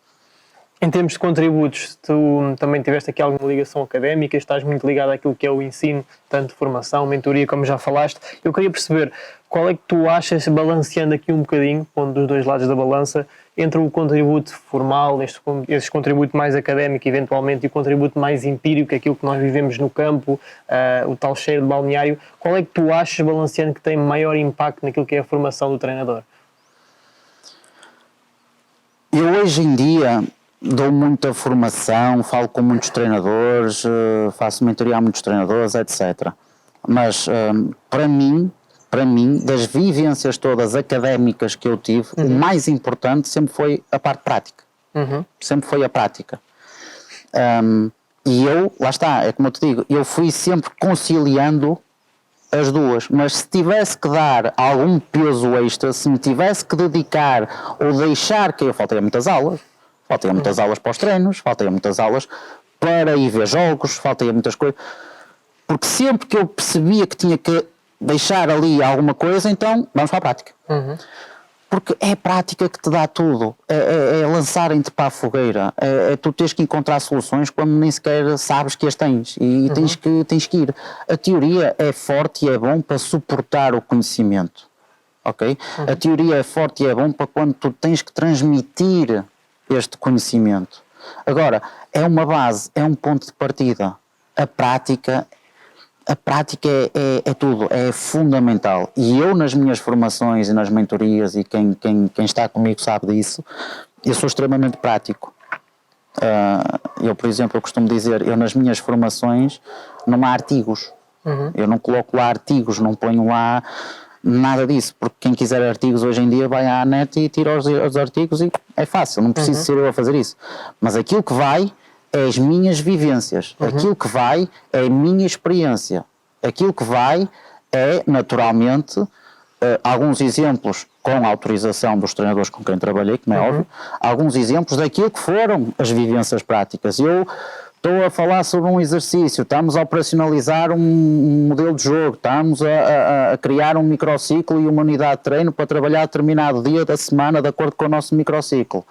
Em termos de contributos, tu também tiveste aqui alguma ligação académica, estás muito ligado àquilo que é o ensino, tanto formação, mentoria, como já falaste. Eu queria perceber qual é que tu achas, balanceando aqui um bocadinho, pondo dos dois lados da balança, entre o contributo formal, esse contributo mais académico eventualmente, e o contributo mais empírico, aquilo que nós vivemos no campo, o tal cheiro de balneário. Qual é que tu achas, balanceando, que tem maior impacto naquilo que é a formação do treinador? Eu hoje em dia dou muita formação, falo com muitos treinadores, faço mentoria a muitos treinadores, etc. Mas para mim, das vivências todas académicas que eu tive, o mais importante sempre foi a parte prática. Sempre foi a prática. E eu, lá está, é como eu te digo, eu fui sempre conciliando as duas, mas se tivesse que dar algum peso extra, se me tivesse que dedicar ou deixar, que eu faltei a muitas aulas para os treinos, faltei a muitas aulas para ir ver jogos, faltei a muitas coisas, porque sempre que eu percebia que tinha que deixar ali alguma coisa, então vamos para a prática. Porque é a prática que te dá tudo, é lançarem-te para a fogueira, é tu teres que encontrar soluções quando nem sequer sabes que as tens e tens que ir. A teoria é forte e é bom para suportar o conhecimento, ok? A teoria é forte e é bom para quando tu tens que transmitir este conhecimento. Agora, é uma base, é um ponto de partida. A prática é tudo, é fundamental. E eu nas minhas formações e nas mentorias, e quem está comigo sabe disso, eu sou extremamente prático. Eu, por exemplo, eu costumo dizer, eu nas minhas formações não há artigos. Eu não coloco lá artigos, não ponho lá nada disso, porque quem quiser artigos hoje em dia vai à net e tira os artigos e é fácil, não preciso ser eu a fazer isso. Mas aquilo que vai é as minhas vivências, aquilo que vai é a minha experiência, aquilo que vai é, naturalmente, alguns exemplos com a autorização dos treinadores com quem trabalhei, como é óbvio, alguns exemplos daquilo que foram as vivências práticas. Eu estou a falar sobre um exercício, estamos a operacionalizar um modelo de jogo, estamos a criar um microciclo e uma unidade de treino para trabalhar determinado dia da semana de acordo com o nosso microciclo.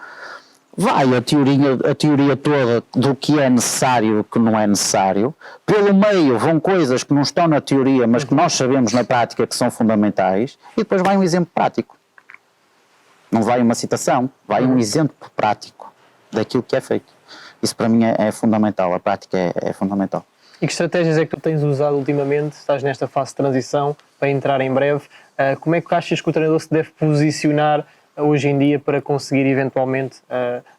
Vai a teoria toda do que é necessário e o que não é necessário. Pelo meio vão coisas que não estão na teoria, mas que nós sabemos na prática que são fundamentais. E depois vai um exemplo prático. Não vai uma citação, vai um exemplo prático daquilo que é feito. Isso para mim é fundamental, a prática é fundamental. E que estratégias é que tu tens usado ultimamente? Estás nesta fase de transição para entrar em breve. Como é que achas que o treinador se deve posicionar hoje em dia para conseguir eventualmente,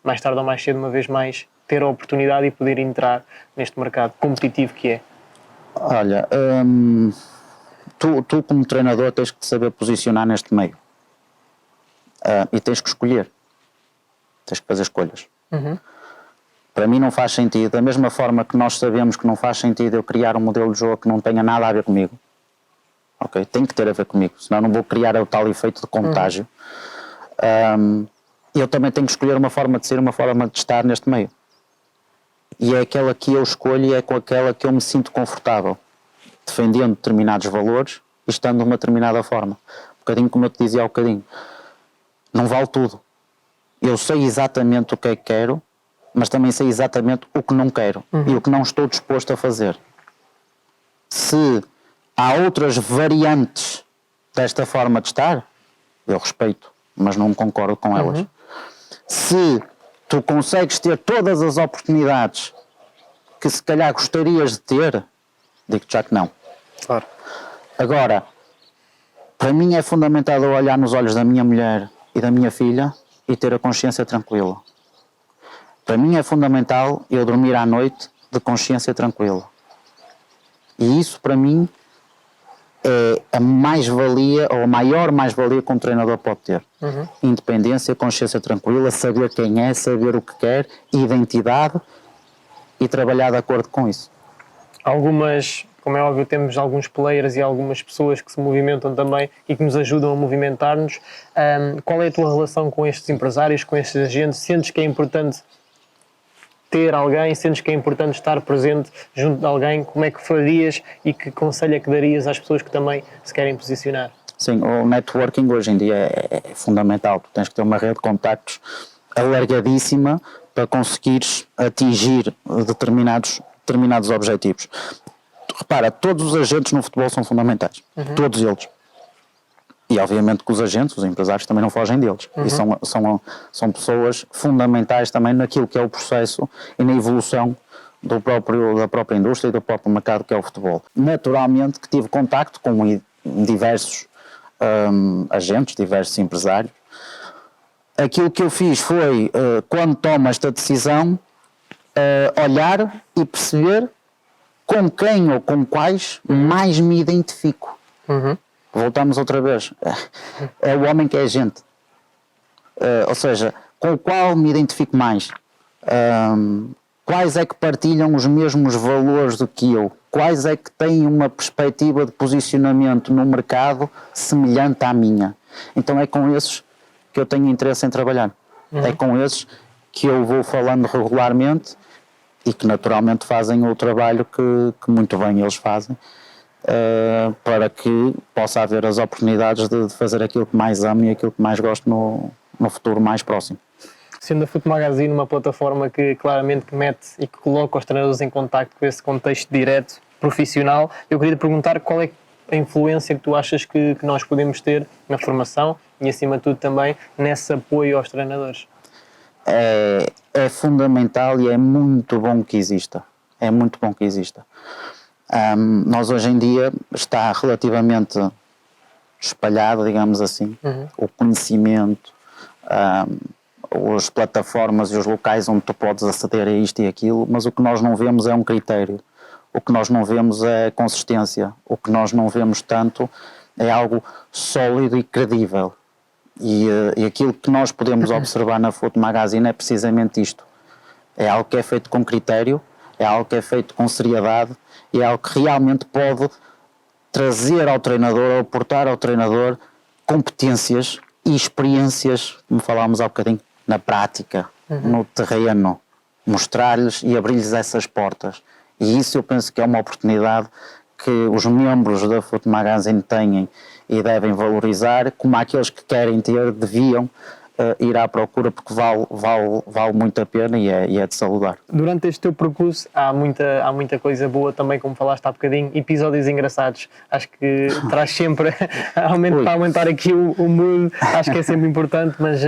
mais tarde ou mais cedo, uma vez mais, ter a oportunidade e poder entrar neste mercado competitivo que é? Olha, tu como treinador tens que te saber posicionar neste meio. E tens que escolher. Tens que fazer escolhas. Para mim não faz sentido, da mesma forma que nós sabemos que não faz sentido eu criar um modelo de jogo que não tenha nada a ver comigo. Ok? Tem que ter a ver comigo, senão não vou criar o tal efeito de contágio. Eu também tenho que escolher uma forma de ser, uma forma de estar neste meio. E é aquela que eu escolho e é com aquela que eu me sinto confortável, defendendo determinados valores e estando de uma determinada forma. Um bocadinho como eu te dizia há bocadinho, não vale tudo. Eu sei exatamente o que é que quero, mas também sei exatamente o que não quero e o que não estou disposto a fazer. Se há outras variantes desta forma de estar, eu respeito, mas não concordo com elas. Se tu consegues ter todas as oportunidades que se calhar gostarias de ter, digo-te já que não. Claro. Agora, para mim é fundamental eu olhar nos olhos da minha mulher e da minha filha e ter a consciência tranquila. Para mim é fundamental eu dormir à noite de consciência tranquila. E isso para mim é a mais-valia, ou a maior mais-valia que um treinador pode ter. Independência, consciência tranquila, saber quem é, saber o que quer, identidade e trabalhar de acordo com isso. Algumas, como é óbvio, temos alguns players e algumas pessoas que se movimentam também e que nos ajudam a movimentar-nos. Qual é a tua relação com estes empresários, com estes agentes? Sentes que é importante ter alguém, sentes que é importante estar presente junto de alguém? Como é que farias e que conselho é que darias às pessoas que também se querem posicionar? Sim, o networking hoje em dia é fundamental. Tu tens que ter uma rede de contactos alargadíssima para conseguires atingir determinados objetivos. Repara, todos os agentes no futebol são fundamentais. Todos eles. E obviamente que os agentes, os empresários também não fogem deles. E são pessoas fundamentais também naquilo que é o processo e na evolução da própria indústria e do próprio mercado que é o futebol. Naturalmente que tive contacto com diversos agentes, diversos empresários. Aquilo que eu fiz foi, quando tomo esta decisão, olhar e perceber com quem ou com quais mais me identifico. Voltamos outra vez. É o homem que é a gente. Ou seja, com o qual me identifico mais. Quais é que partilham os mesmos valores do que eu? Quais é que têm uma perspectiva de posicionamento no mercado semelhante à minha? Então é com esses que eu tenho interesse em trabalhar. É com esses que eu vou falando regularmente e que naturalmente fazem o trabalho que muito bem eles fazem. para que possa haver as oportunidades de fazer aquilo que mais amo e aquilo que mais gosto no futuro mais próximo. Sendo a Foot Magazine uma plataforma que claramente que mete e que coloca os treinadores em contacto com esse contexto direto, profissional, eu queria te perguntar qual é a influência que tu achas que nós podemos ter na formação e, acima de tudo, também nesse apoio aos treinadores. É fundamental e é muito bom que exista. É muito bom que exista. Nós hoje em dia está relativamente espalhado, digamos assim, o conhecimento, as plataformas e os locais onde tu podes aceder a isto e aquilo, mas o que nós não vemos é um critério, o que nós não vemos é consistência, o que nós não vemos tanto é algo sólido e credível. E aquilo que nós podemos observar na Foot Magazine é precisamente isto. É algo que é feito com critério, é algo que é feito com seriedade e é algo que realmente pode trazer ao treinador, ou aportar ao treinador competências e experiências, como falámos há bocadinho, na prática, no terreno, mostrar-lhes e abrir-lhes essas portas. E isso eu penso que é uma oportunidade que os membros da Foot Magazine têm e devem valorizar, como aqueles que querem ter deviam ir à procura, porque vale muito a pena e é de saudar. Durante este teu percurso há muita coisa boa também, como falaste há bocadinho, episódios engraçados. Acho que traz sempre para aumentar aqui o mood, acho que é sempre importante, mas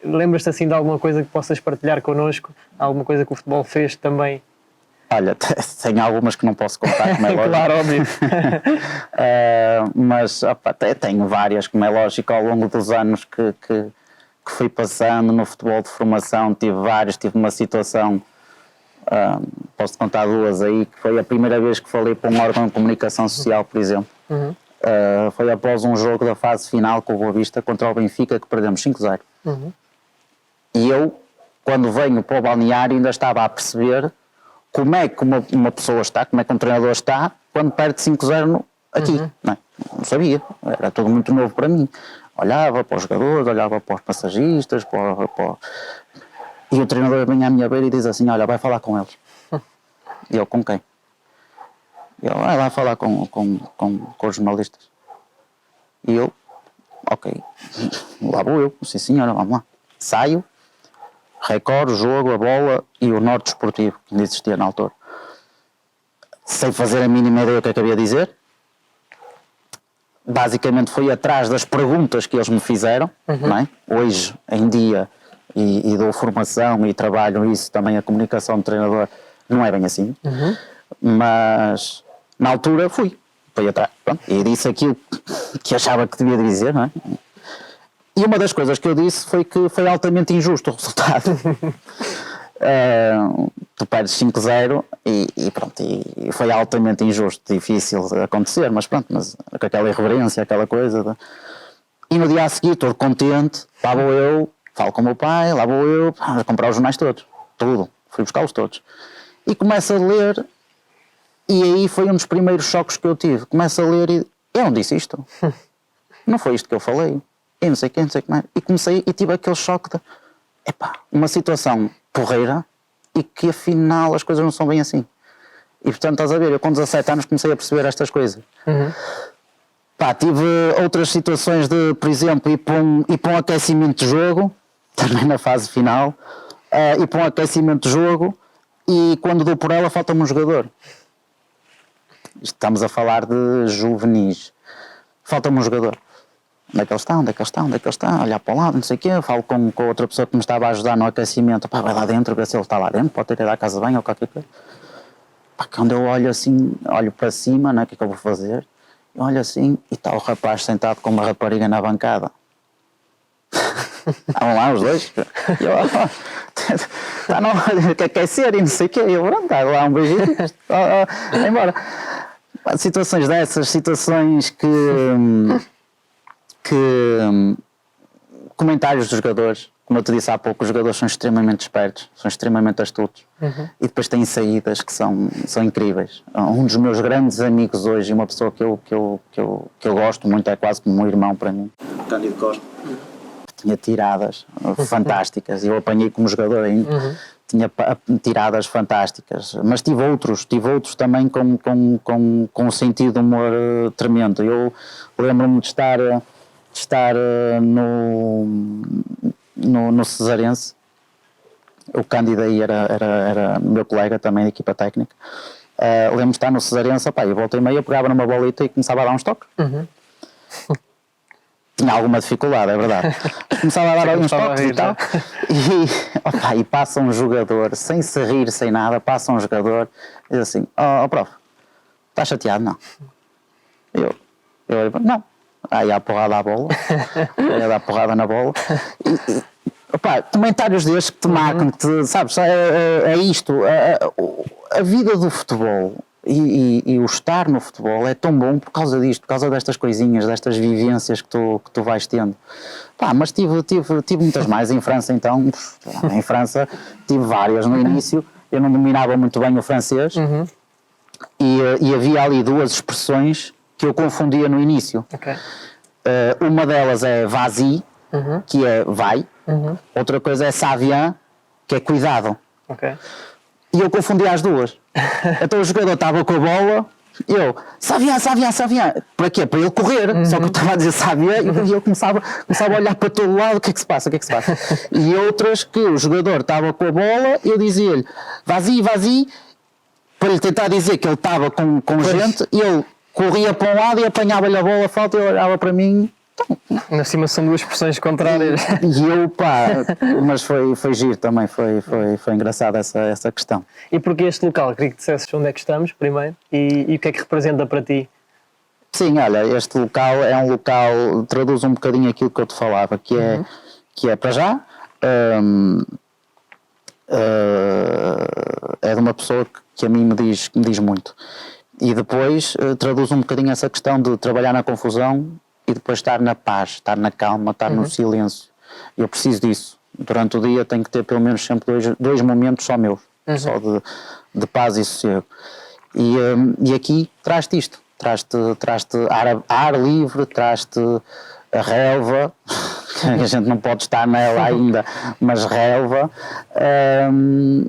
lembras-te assim de alguma coisa que possas partilhar connosco? Alguma coisa que o futebol fez também? Olha, tenho algumas que não posso contar, como é lógico. Claro, óbvio. Mas tenho várias, como é lógico, ao longo dos anos que fui passando no futebol de formação, tive uma situação, posso contar duas aí, que foi a primeira vez que falei para um órgão de comunicação social, por exemplo. Foi após um jogo da fase final com o Boa Vista contra o Benfica, que perdemos 5-0. E eu, quando venho para o balneário, ainda estava a perceber como é que uma pessoa está, como é que um treinador está, quando perde 5-0 aqui. Não sabia, era tudo muito novo para mim. Olhava para os jogadores, olhava para os passagistas, e o treinador vem à minha beira e diz assim: olha, vai falar com eles. E eu: com quem? E ele: vai falar com os jornalistas. E eu: ok, lá vou eu, sim senhora, vamos lá. Saio, recordo o jogo, a bola e o norte desportivo, que ainda existia na altura. Sem fazer a mínima ideia do que é que havia a dizer. Basicamente foi atrás das perguntas que eles me fizeram, não é? Hoje em dia, e dou formação e trabalho isso, também a comunicação do treinador, não é bem assim, mas na altura fui atrás, pronto, e disse aquilo que achava que devia dizer, não é? E uma das coisas que eu disse foi que foi altamente injusto o resultado. Tu perdes 5-0 e pronto, e foi altamente injusto, difícil de acontecer, mas pronto, mas com aquela irreverência, aquela coisa. E no dia a seguir, todo contente, lá vou eu, falo com o meu pai, lá vou eu a comprar os jornais todos, tudo, fui buscá-los todos. E começo a ler, e aí foi um dos primeiros choques que eu tive. Começo a ler e eu não disse isto, não foi isto que eu falei, e não sei quem, não sei como é. E comecei e tive aquele choque de uma situação porreira e que afinal as coisas não são bem assim. E portanto, estás a ver, eu com 17 anos comecei a perceber estas coisas. Tive outras situações de, por exemplo, ir para um aquecimento de jogo, também na fase final, ir para um aquecimento de jogo e quando dou por ela falta-me um jogador. Estamos a falar de juvenis. Falta-me um jogador. Onde é que ele está? Onde é que ele está? Onde é que ele está? Olhar para o lado, não sei o quê. Falo com outra pessoa que me estava a ajudar no aquecimento. Vai lá dentro, ver se ele está lá dentro. Pode ter ido à casa de banho ou qualquer coisa. Quando eu olho assim, olho para cima, não é? O que é que eu vou fazer? Eu olho assim e está o rapaz sentado com uma rapariga na bancada. Estavam lá os dois. E eu: está não, quer aquecer e não sei o quê. E eu: pronto, está lá um beijinho. Vai embora. Situações dessas, situações que comentários dos jogadores, como eu te disse há pouco, os jogadores são extremamente espertos, são extremamente astutos e depois têm saídas que são incríveis. Um dos meus grandes amigos hoje, uma pessoa que eu gosto muito, é quase como um irmão para mim, Cândido Costa, tinha tiradas fantásticas e eu apanhei como jogador ainda, tinha tiradas fantásticas, mas tive outros também com um sentido de humor tremendo. Eu lembro-me de estar no Cesarense. O Cândido aí era meu colega também da equipa técnica. Lembro-me de estar no Cesarense, e volta e meia pegava numa bolita e começava a dar uns toques. Tinha alguma dificuldade, é verdade. Começava a dar uns toques e tal. E passa um jogador, sem se rir, sem nada, passa um jogador e diz assim: prof, estás chateado? Não. Eu não. Aí há porrada à bola, aí dá porrada na bola. Comentários destes que te marcam, que te, sabes, é isto. A vida do futebol e o estar no futebol é tão bom por causa disto, por causa destas coisinhas, destas vivências que tu vais tendo. Mas tive muitas mais em França, então. Em França tive várias no início. Eu não dominava muito bem o francês e havia ali duas expressões que eu confundia no início. Uma delas é vas-y, que é vai. Outra coisa é ça vient, que é cuidado. E eu confundia as duas. Então o jogador estava com a bola, eu, ça vient. Para quê? Para ele correr. Só que eu estava a dizer ça vient e eu começava a olhar para todo lado, o que é que se passa? E outras que o jogador estava com a bola, eu dizia-lhe vas-y, para lhe tentar dizer que ele estava com gente, e ele corria para um lado e apanhava-lhe a bola a falta e ele olhava para mim. Na cima são duas expressões contrárias. E eu, mas foi giro também, foi engraçado essa questão. E porquê este local? Queria que dissesses onde é que estamos primeiro e o que é que representa para ti? Sim, olha, este local é um local, traduz um bocadinho aquilo que eu te falava, que é para já, é de uma pessoa que a mim me diz muito. E depois traduz um bocadinho essa questão de trabalhar na confusão e depois estar na paz, estar na calma, estar no silêncio. Eu preciso disso. Durante o dia tenho que ter pelo menos sempre dois momentos só meus, só de paz e sossego. E aqui traz-te isto, traz-te ar livre, traz-te a relva, a gente não pode estar nela ainda, mas relva,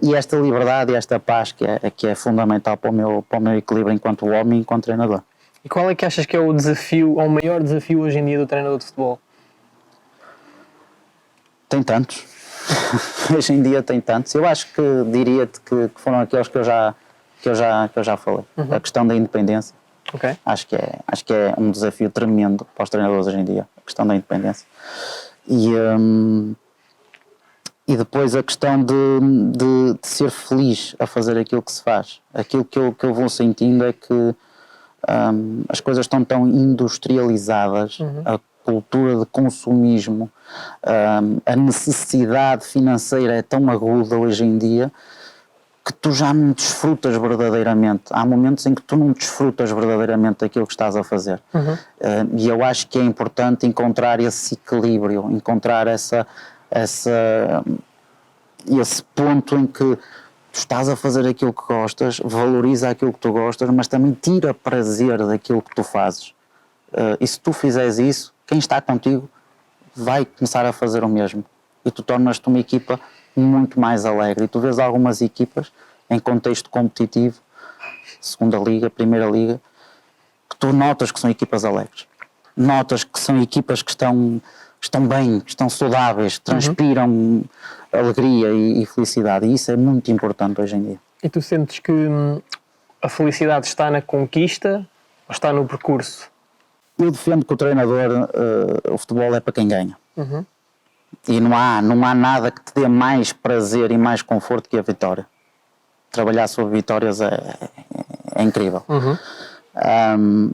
e esta liberdade e esta paz que é fundamental para o meu equilíbrio enquanto homem e enquanto treinador. E qual é que achas que é o desafio, ou o maior desafio hoje em dia do treinador de futebol? Tem tantos. Hoje em dia tem tantos. Eu acho que diria-te que foram aqueles que eu já falei. A questão da independência. Acho que é um desafio tremendo para os treinadores hoje em dia. A questão da independência. E depois a questão de ser feliz a fazer aquilo que se faz. Aquilo que eu vou sentindo é que as coisas estão tão industrializadas, a cultura de consumismo, a necessidade financeira é tão aguda hoje em dia que tu já não desfrutas verdadeiramente. Há momentos em que tu não desfrutas verdadeiramente daquilo que estás a fazer. E eu acho que é importante encontrar esse equilíbrio, encontrar esse ponto em que tu estás a fazer aquilo que gostas, valoriza aquilo que tu gostas, mas também tira prazer daquilo que tu fazes. E se tu fizeres isso, quem está contigo vai começar a fazer o mesmo. E tu tornas-te uma equipa muito mais alegre. E tu vês algumas equipas em contexto competitivo, segunda liga, primeira liga, que tu notas que são equipas alegres. Notas que são equipas que estão bem, que estão saudáveis, que transpiram alegria e felicidade. E isso é muito importante hoje em dia. E tu sentes que a felicidade está na conquista ou está no percurso? Eu defendo que o treinador, o futebol é para quem ganha. E não há nada que te dê mais prazer e mais conforto que a vitória. Trabalhar sobre vitórias é incrível.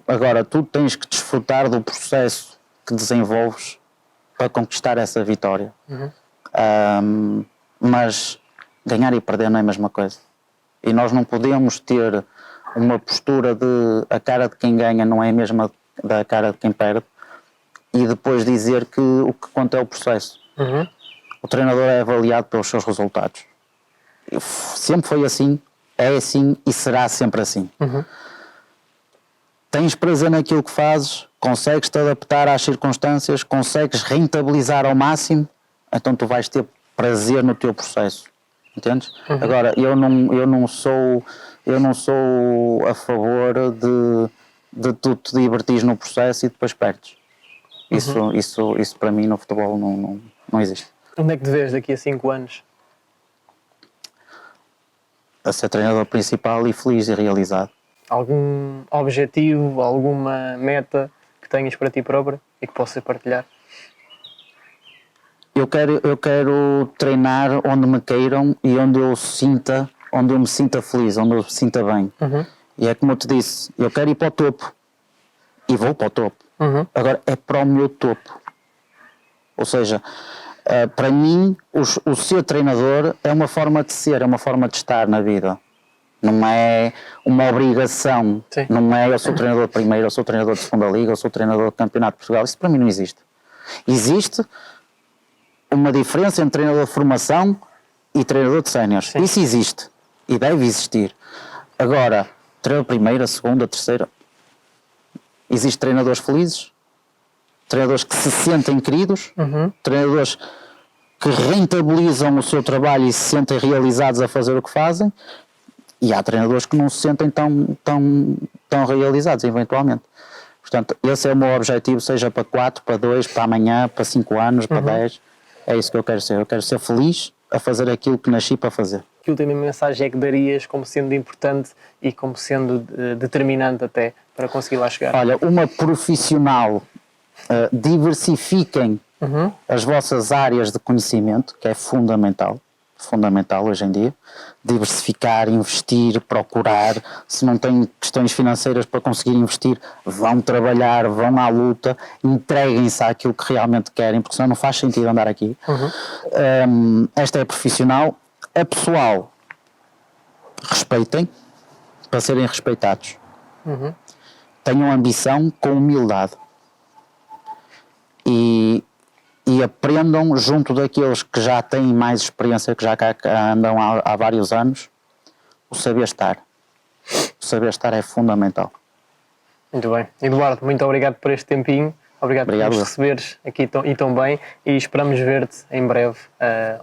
Agora, tu tens que desfrutar do processo que desenvolves para conquistar essa vitória. Mas ganhar e perder não é a mesma coisa. E nós não podemos ter uma postura de a cara de quem ganha não é a mesma da cara de quem perde e depois dizer que o que conta é o processo. O treinador é avaliado pelos seus resultados. Sempre foi assim, é assim e será sempre assim. Tens prazer naquilo que fazes, consegues te adaptar às circunstâncias, consegues rentabilizar ao máximo, então tu vais ter prazer no teu processo. entendes? Agora, eu não sou a favor de tu te divertires no processo e depois perdes. Isso para mim no futebol não existe. Onde é que te vês daqui a 5 anos? A ser treinador principal e feliz e realizado. Algum objetivo, alguma meta que tenhas para ti próprio e que possas partilhar? Eu quero treinar onde me queiram e onde eu me sinta feliz, onde eu me sinta bem. E é como eu te disse, eu quero ir para o topo e vou para o topo. Agora é para o meu topo. Ou seja, para mim o ser treinador é uma forma de ser, é uma forma de estar na vida. Não é uma obrigação. Sim. Não é eu sou treinador de primeira, eu sou treinador de segunda liga, eu sou treinador de campeonato de Portugal. Isso para mim não existe. Existe uma diferença entre treinador de formação e treinador de séniores. Isso existe e deve existir. Agora, treinador de primeira, segunda, terceira, existem treinadores felizes, treinadores que se sentem queridos, treinadores que rentabilizam o seu trabalho e se sentem realizados a fazer o que fazem, e há treinadores que não se sentem tão realizados eventualmente. Portanto, esse é o meu objetivo, seja para 4, para 2, para amanhã, para 5 anos, para 10. É isso que eu quero ser. Eu quero ser feliz a fazer aquilo que nasci para fazer. Que última mensagem é que darias como sendo importante e como sendo determinante até para conseguir lá chegar? Olha, uma profissional, diversifiquem as vossas áreas de conhecimento, que é fundamental hoje em dia. Diversificar, investir, procurar. Se não têm questões financeiras para conseguir investir, vão trabalhar, vão à luta, entreguem-se àquilo que realmente querem, porque senão não faz sentido andar aqui. Esta é profissional. A pessoal, respeitem para serem respeitados. Tenham ambição com humildade. E aprendam junto daqueles que já têm mais experiência, que já cá andam há vários anos, o saber estar. O saber estar é fundamental. Muito bem. Eduardo, muito obrigado por este tempinho. Obrigado por nos receberes aqui tão bem e esperamos ver-te em breve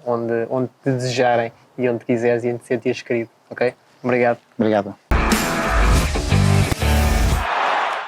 onde te desejarem e onde quiseres e onde te sentires querido. Ok? Obrigado. Obrigado.